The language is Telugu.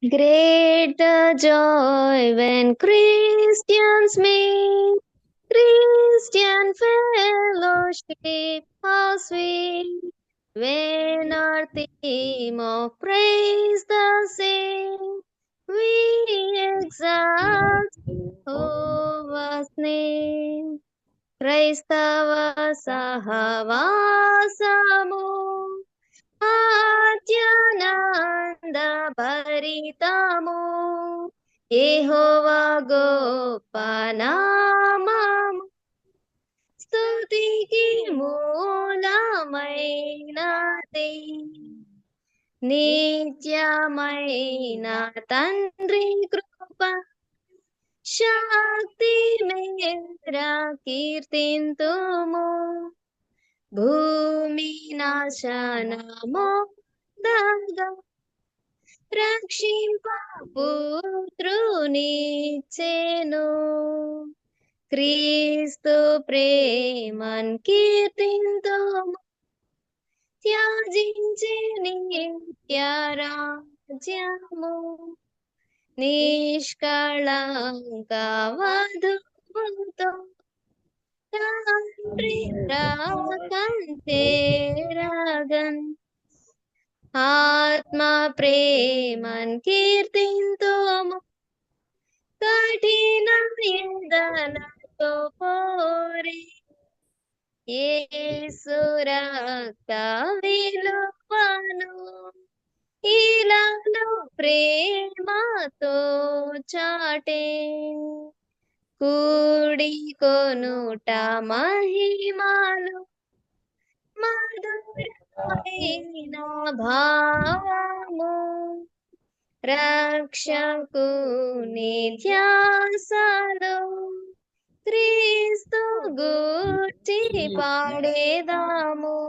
Great the joy when Christians meet, Christian fellowship, how sweet, when our theme of praise the same, we exalt Jehovah's name. క్రైస్తవ సహవాసము ఆద్యానంద భరితము యెహోవా గొప్ప నామము స్తుతికి మూలమైనది నిత్యమైన తండ్రి కృప శక్తి మేర కీర్తింతుము భూమి నాశనము దగా రక్షింప పుత్రునిచ్చెను క్రీస్తు ప్రేమన్ కీర్తింతుము త్యాజించి నిత్య రాజ్యము నిష్కళంక వధువుతో తండ్రి రాకంచేరగన్ ఆత్మ ప్రేమన్ కీర్తింతుము కఠిన వేదనతో పోరి యేసు రక్త విలువను ఇలాను ప్రేమతో చాటే కూడి కొనుట మహిమలు మధురమైన భావము రక్షకుని ధ్యాసలో క్రీస్తు గూర్చి పాడేదాము